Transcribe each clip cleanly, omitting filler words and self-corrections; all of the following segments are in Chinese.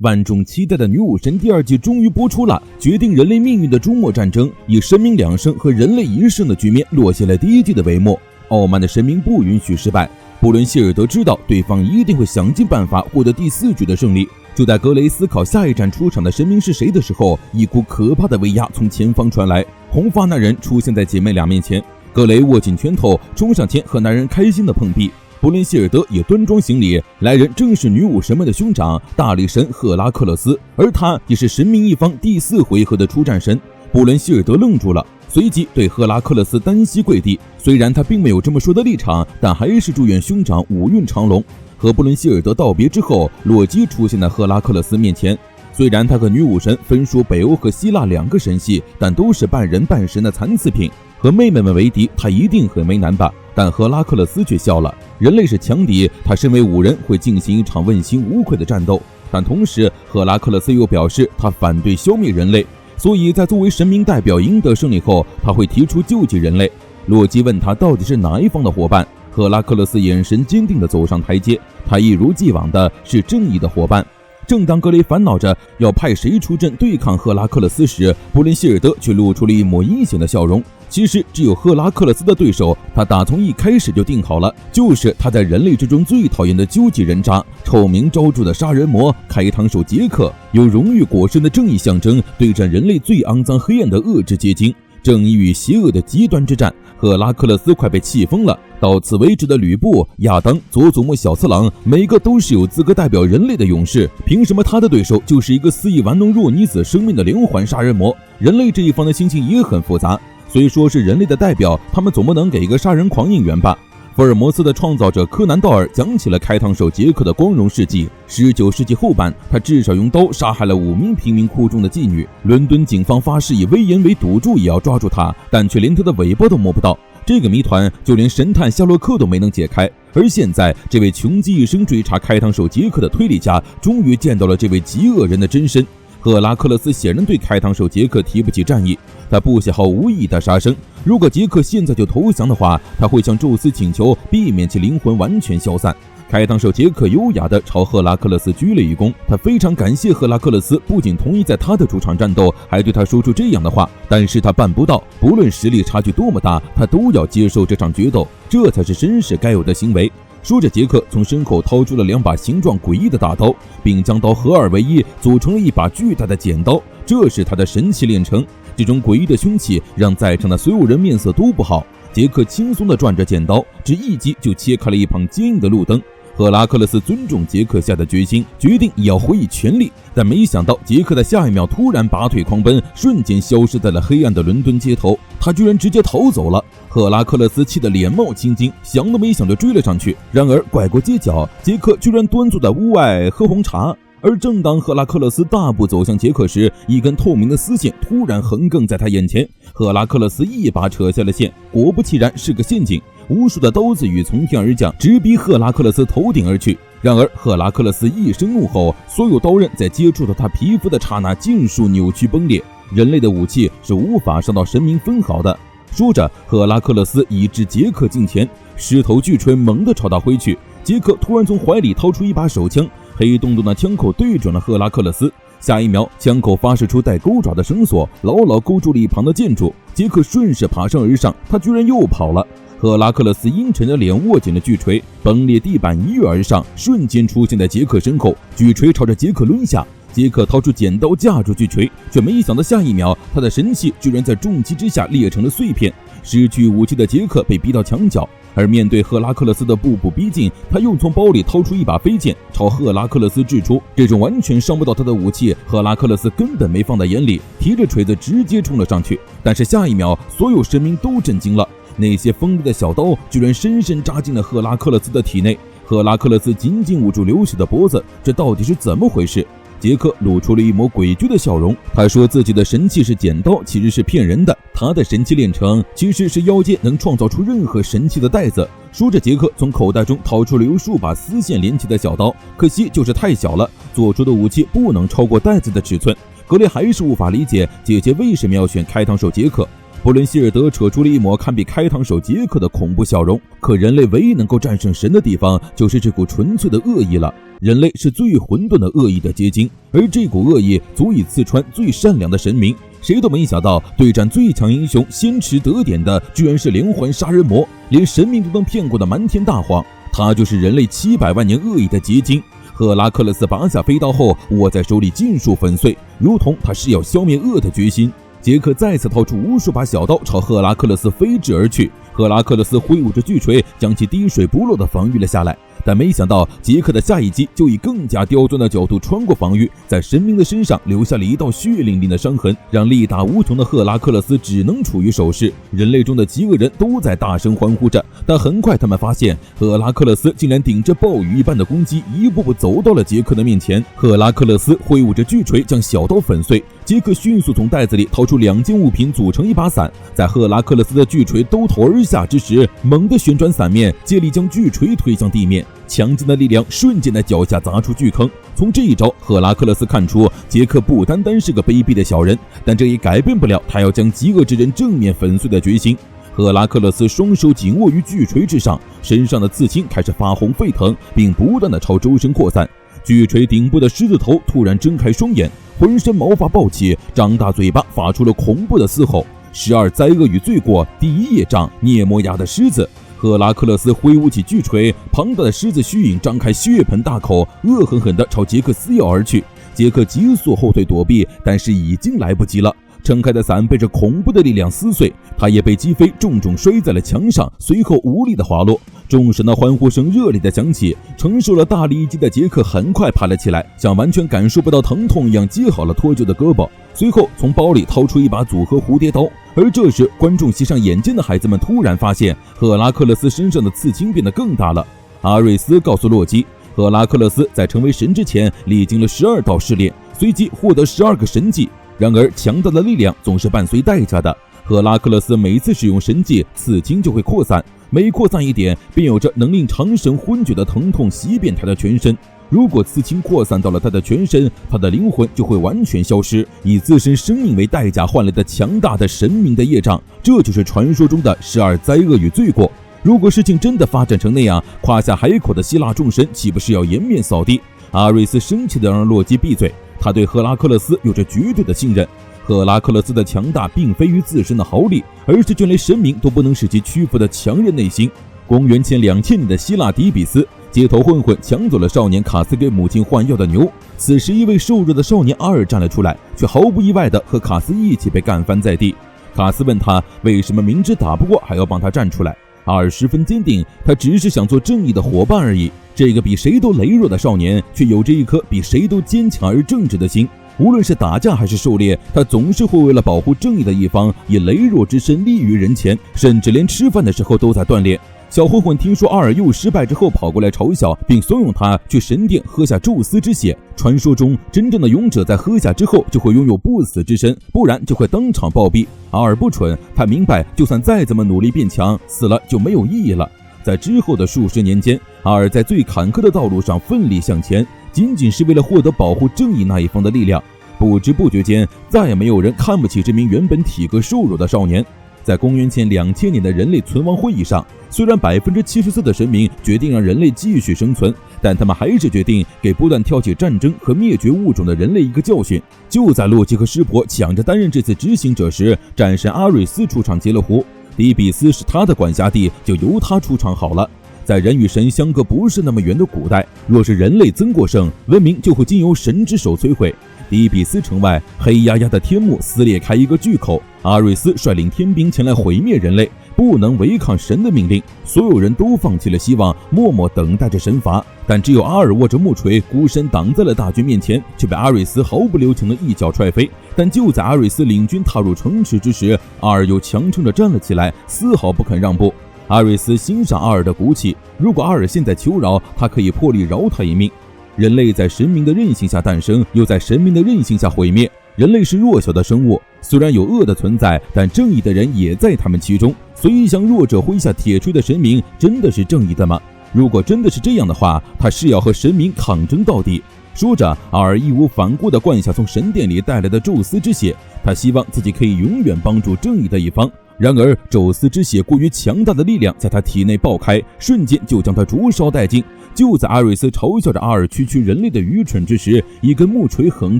万众期待的女武神第2季终于播出了，决定人类命运的终末战争以神明2胜和人类1胜的局面落下了第1季的帷幕。傲慢的神明不允许失败，布伦希尔德知道对方一定会想尽办法获得第4局的胜利。就在格雷思考下一站出场的神明是谁的时候，一股可怕的威压从前方传来，红发男人出现在姐妹俩面前。格雷握紧拳头，冲上前和男人开心的碰壁。布伦希尔德也端庄行礼，来人正是女武神们的兄长大力神赫拉克勒斯，而他也是神明一方第4回合的出战神。布伦希尔德愣住了，随即对赫拉克勒斯单膝跪地，虽然他并没有这么说的立场，但还是祝愿兄长五运长龙。和布伦希尔德道别之后，洛基出现在赫拉克勒斯面前。虽然他和女武神分属北欧和希腊2个神系，但都是半人半神的残次品，和妹妹们为敌，他一定很为难吧？但赫拉克勒斯却笑了，人类是强敌，他身为武人会进行一场问心无愧的战斗。但同时，赫拉克勒斯又表示他反对消灭人类，所以在作为神明代表赢得胜利后，他会提出救济人类。洛基问他到底是哪一方的伙伴，赫拉克勒斯眼神坚定地走上台阶，他一如既往的是正义的伙伴。正当格雷烦恼着要派谁出阵对抗赫拉克勒斯时，布伦希尔德却露出了一抹阴险的笑容。其实只有赫拉克勒斯的对手，他打从一开始就定好了，就是他在人类之中最讨厌的究极人渣，臭名昭著的杀人魔开膛手杰克，有荣誉果身的正义象征，对战人类最肮脏黑暗的恶之结晶，正义与邪恶的极端之战。赫拉克勒斯快被气疯了，到此为止的吕布、亚当、佐佐木小次郎，每个都是有资格代表人类的勇士，凭什么他的对手就是一个肆意玩弄弱女子生命的连环杀人魔？人类这一方的心情也很复杂，虽说是人类的代表，他们总不能给一个杀人狂应援吧？福尔摩斯的创造者柯南道尔讲起了开膛手杰克的光荣事迹。19世纪后半，他至少用刀杀害了5名贫民窟中的妓女。伦敦警方发誓以威严为赌注也要抓住他，但却连他的尾巴都摸不到。这个谜团就连神探夏洛克都没能解开。而现在，这位穷极一生追查开膛手杰克的推理家，终于见到了这位极恶人的真身。赫拉克勒斯显然对开膛手杰克提不起战意，他不喜好无意义的杀生。如果杰克现在就投降的话，他会向宙斯请求避免其灵魂完全消散。开膛手杰克优雅地朝赫拉克勒斯鞠了一躬，他非常感谢赫拉克勒斯不仅同意在他的主场战斗，还对他说出这样的话，但是他办不到，不论实力差距多么大，他都要接受这场决斗，这才是绅士该有的行为。说着，杰克从身后掏出了2把形状诡异的大刀，并将刀合二为一，组成了一把巨大的剪刀，这是他的神奇炼成。这种诡异的凶器让在场的所有人面色都不好。杰克轻松地转着剪刀，只一击就切开了一旁坚硬的路灯。赫拉克勒斯尊重杰克下的决心，决定也要回以全力，但没想到杰克的下一秒突然拔腿狂奔，瞬间消失在了黑暗的伦敦街头，他居然直接逃走了。赫拉克勒斯气得脸冒青筋，想都没想就追了上去。然而拐过街角，杰克居然端坐在屋外喝红茶。而正当赫拉克勒斯大步走向杰克时，一根透明的丝线突然横亘在他眼前。赫拉克勒斯一把扯下了线，果不其然是个陷阱，无数的刀子雨从天而降，直逼赫拉克勒斯头顶而去。然而赫拉克勒斯一声怒吼，所有刀刃在接触到他皮肤的刹那尽数扭曲崩裂。人类的武器是无法伤到神明分毫的。说着，赫拉克勒斯已至杰克近前，狮头巨锤猛地朝他挥去。杰克突然从怀里掏出一把手枪，黑洞洞的枪口对准了赫拉克勒斯。下一秒，枪口发射出带钩爪的绳索，牢牢勾住了一旁的建筑。杰克顺势爬上而上，他居然又跑了。赫拉克勒斯阴沉着脸握紧了巨锤，崩裂地板一跃而上，瞬间出现在杰克身后，巨锤朝着杰克抡下。杰克掏出剪刀架住巨锤，却没想到下一秒，他的神器居然在重击之下裂成了碎片。失去武器的杰克被逼到墙角，而面对赫拉克勒斯的步步逼近，他又从包里掏出一把飞剑，朝赫拉克勒斯掷出。这种完全伤不到他的武器，赫拉克勒斯根本没放在眼里，提着锤子直接冲了上去。但是下一秒，所有神明都震惊了，那些锋利的小刀居然深深扎进了赫拉克勒斯的体内。赫拉克勒斯紧紧捂住流血的脖子，这到底是怎么回事？杰克露出了一抹诡谲的笑容，他说自己的神器是剪刀，其实是骗人的，他的神器炼成其实是妖界能创造出任何神器的袋子。说着，杰克从口袋中掏出了由数把丝线连起的小刀，可惜就是太小了，做出的武器不能超过袋子的尺寸。格雷还是无法理解姐姐为什么要选开膛手杰克。布伦希尔德扯出了一抹堪比开膛手杰克的恐怖笑容，可人类唯一能够战胜神的地方，就是这股纯粹的恶意了。人类是最混沌的恶意的结晶，而这股恶意足以刺穿最善良的神明。谁都没想到，对战最强英雄先持得点的居然是连环杀人魔，连神明都能骗过的瞒天大谎。他就是人类700万年恶意的结晶。赫拉克勒斯拔下飞刀后，握在手里尽数粉碎，如同他是要消灭恶的决心。杰克再次掏出无数把小刀朝赫拉克勒斯飞掷而去，赫拉克勒斯挥舞着巨锤将其滴水不漏地防御了下来。但没想到杰克的下一击就以更加刁钻的角度穿过防御，在神明的身上留下了一道血淋淋的伤痕，让力大无穷的赫拉克勒斯只能处于守势。人类中的极恶人都在大声欢呼着，但很快他们发现赫拉克勒斯竟然顶着暴雨一般的攻击一步步走到了杰克的面前。赫拉克勒斯挥舞着巨锤将小刀粉碎，杰克迅速从袋子里掏出2件物品组成一把伞，在赫拉克勒斯的巨锤兜头而下之时，猛地旋转伞面，借力将巨锤推向地面，强劲的力量瞬间在脚下砸出巨坑。从这一招，赫拉克勒斯看出杰克不单单是个卑鄙的小人，但这也改变不了他要将极恶之人正面粉碎的决心。赫拉克勒斯双手紧握于巨锤之上，身上的刺青开始发红沸腾，并不断的朝周身扩散。巨锤顶部的狮子头突然睁开双眼，浑身毛发暴起，张大嘴巴发出了恐怖的嘶吼。12灾恶与罪过第1页章，涅摩亚的狮子。赫拉克勒斯挥舞起巨锤，庞大的狮子虚影张开血盆大口，恶狠狠地朝杰克撕咬而去。杰克急速后退躲避，但是已经来不及了。撑开的伞被这恐怖的力量撕碎，他也被击飞，重重摔在了墙上，随后无力的滑落。众神的欢呼声热烈的响起，承受了大力一击的杰克很快爬了起来，像完全感受不到疼痛一样接好了脱臼的胳膊，随后从包里掏出一把组合蝴蝶刀。而这时观众席上眼尖的孩子们突然发现赫拉克勒斯身上的刺青变得更大了。阿瑞斯告诉洛基，赫拉克勒斯在成为神之前历经了12道试炼，随即获得12个神技。然而强大的力量总是伴随代价的，赫拉克勒斯每次使用神技，刺青就会扩散，每扩散一点便有着能令长神昏厥的疼痛袭遍他的全身。如果刺青扩散到了他的全身，他的灵魂就会完全消失，以自身生命为代价换来的强大的神明的业障，这就是传说中的12灾恶与罪过。如果事情真的发展成那样，夸下海口的希腊众神岂不是要颜面扫地？阿瑞斯生气地让洛基闭嘴，他对赫拉克勒斯有着绝对的信任。赫拉克勒斯的强大并非于自身的豪力，而是就连神明都不能使其屈服的强韧内心。公元前2000年的希腊底比斯，街头混混抢走了少年卡斯给母亲换药的牛，此时一位瘦弱的少年阿尔站了出来，却毫不意外地和卡斯一起被干翻在地。卡斯问他为什么明知打不过还要帮他站出来，阿尔十分坚定，他只是想做正义的伙伴而已。这个比谁都羸弱的少年，却有着一颗比谁都坚强而正直的心。无论是打架还是狩猎，他总是会为了保护正义的一方，以羸弱之身立于人前，甚至连吃饭的时候都在锻炼。小混混听说阿尔又失败之后，跑过来嘲笑，并怂恿他去神殿喝下宙斯之血。传说中，真正的勇者在喝下之后就会拥有不死之身，不然就会当场暴毙。阿尔不蠢，他明白就算再怎么努力变强，死了就没有意义了。在之后的数十年间，阿尔在最坎坷的道路上奋力向前，仅仅是为了获得保护正义那一方的力量。不知不觉间，再也没有人看不起这名原本体格瘦弱的少年。在公元前2000年的人类存亡会议上，虽然74%的神明决定让人类继续生存，但他们还是决定给不断挑起战争和灭绝物种的人类一个教训。就在洛基和湿婆抢着担任这次执行者时，战神阿瑞斯出场截了胡。底比斯是他的管辖地，就由他出场好了。在人与神相隔不是那么远的古代，若是人类增过圣，文明就会经由神之手摧毁。底比斯城外，黑压压的天幕撕裂开一个巨口，阿瑞斯率领天兵前来毁灭人类，不能违抗神的命令。所有人都放弃了希望，默默等待着神罚。但只有阿尔握着木锤，孤身挡在了大军面前，却被阿瑞斯毫不留情的一脚踹飞。但就在阿瑞斯领军踏入城池之时，阿尔又强撑着站了起来，丝毫不肯让步。阿瑞斯欣赏阿尔的骨气，如果阿尔现在求饶，他可以破例饶他一命。人类在神明的任性下诞生，又在神明的任性下毁灭。人类是弱小的生物，虽然有恶的存在，但正义的人也在他们其中。所以向弱者挥下铁锤的神明，真的是正义的吗？如果真的是这样的话，他是要和神明抗争到底。说着，阿尔义无反顾地灌下从神殿里带来的宙斯之血，他希望自己可以永远帮助正义的一方。然而宙斯之血过于强大的力量在他体内爆开，瞬间就将他灼烧殆尽。就在阿瑞斯嘲笑着阿尔区区人类的愚蠢之时，一根木锤横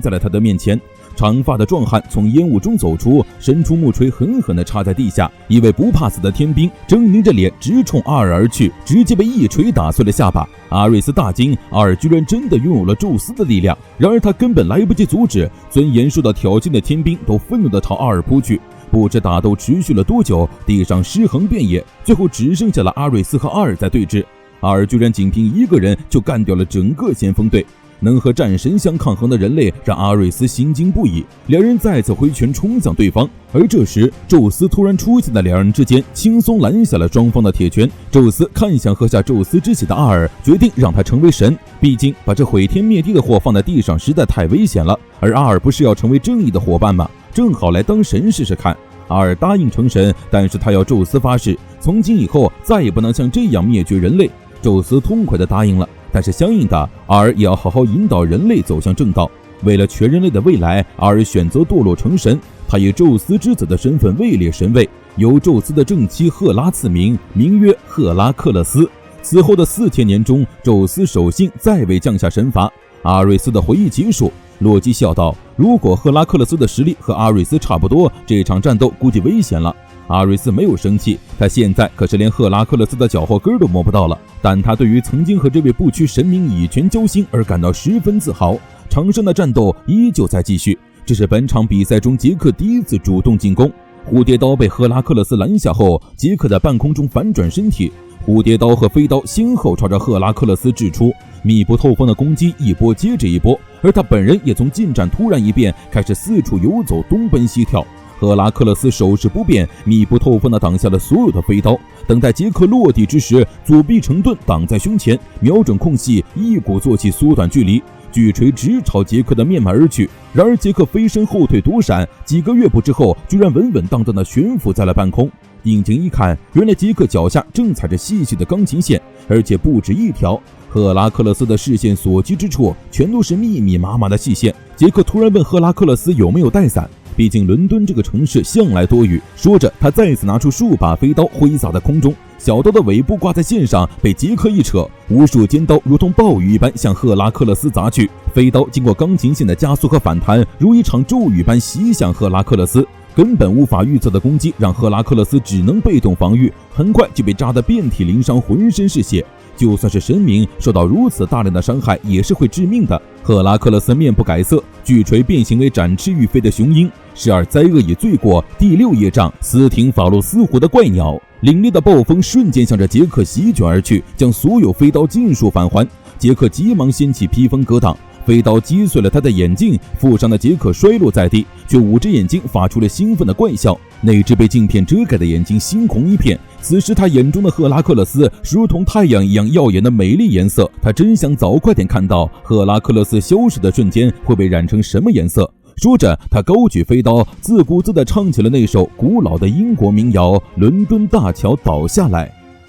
在了他的面前。长发的壮汉从烟雾中走出，伸出木锤狠狠地插在地下。一位不怕死的天兵狰狞着脸直冲阿尔而去，直接被一锤打碎了下巴。阿瑞斯大惊，阿尔居然真的拥有了宙斯的力量。然而他根本来不及阻止，尊严受到挑衅的天兵都愤怒地朝阿尔扑去。不知打斗持续了多久，地上尸横遍野，最后只剩下了阿瑞斯和阿尔在对峙。阿尔居然仅凭一个人就干掉了整个先锋队。能和战神相抗衡的人类让阿瑞斯心惊不已，两人再次挥拳冲向对方。而这时宙斯突然出现在两人之间，轻松拦下了双方的铁拳。宙斯看向喝下宙斯之血的阿尔，决定让他成为神，毕竟把这毁天灭地的火放在地上实在太危险了。而阿尔不是要成为正义的伙伴吗？正好来当神试试看。阿尔答应成神，但是他要宙斯发誓，从今以后再也不能像这样灭绝人类。宙斯痛快地答应了，但是相应的，阿尔也要好好引导人类走向正道。为了全人类的未来，阿尔选择堕落成神。他以宙斯之子的身份位列神位，由宙斯的正妻赫拉赐名，名曰赫拉克勒斯。此后的4000年中，宙斯守信再未降下神罚。阿瑞斯的回忆结束，洛基笑道：“如果赫拉克勒斯的实力和阿瑞斯差不多，这场战斗估计危险了。”阿瑞斯没有生气，他现在可是连赫拉克勒斯的脚后跟都摸不到了。但他对于曾经和这位不屈神明以拳交心而感到十分自豪。场上的战斗依旧在继续，这是本场比赛中杰克第一次主动进攻。蝴蝶刀被赫拉克勒斯拦下后，杰克在半空中反转身体，蝴蝶刀和飞刀先后朝着赫拉克勒斯掷出，密不透风的攻击一波接着一波，而他本人也从近战突然一变，开始四处游走，东奔西跳。赫拉克勒斯手势不变，密不透风地挡下了所有的飞刀。等待杰克落地之时，左臂成盾挡在胸前，瞄准空隙，一鼓作气缩短距离，巨锤直朝杰克的面门而去。然而杰克飞身后退躲闪，几个跃步之后，居然稳稳当当地悬浮在了半空。定睛一看，原来杰克脚下正踩着细细的钢琴线，而且不止一条。赫拉克勒斯的视线所及之处，全都是密密麻麻的细线。杰克突然问赫拉克勒斯有没有带伞，毕竟伦敦这个城市向来多雨。说着，他再次拿出数把飞刀挥洒在空中，小刀的尾部挂在线上，被杰克一扯，无数尖刀如同暴雨一般向赫拉克勒斯砸去。飞刀经过钢琴线的加速和反弹，如一场骤雨般袭向赫拉克勒斯。根本无法预测的攻击让赫拉克勒斯只能被动防御，很快就被扎得遍体鳞伤，浑身是血。就算是神明，受到如此大量的伤害也是会致命的。赫拉克勒斯面不改色，巨锤变形为展翅欲飞的雄鹰。12灾厄已罪过，第6业障，斯廷法洛斯湖的怪鸟。凛冽的暴风瞬间向着杰克席卷而去，将所有飞刀尽数返还。杰克急忙掀起披风格挡，飞刀击碎了他的眼镜，负伤的杰克摔落在地，却捂着眼睛发出了兴奋的怪笑。那只被镜片遮盖的眼睛猩红一片，此时他眼中的赫拉克勒斯如同太阳一样耀眼的美丽颜色。他真想早快点看到赫拉克勒斯消失的瞬间会被染成什么颜色。说着，他高举飞刀，自顾自地唱起了那首古老的英国民谣《伦敦大桥倒下来》。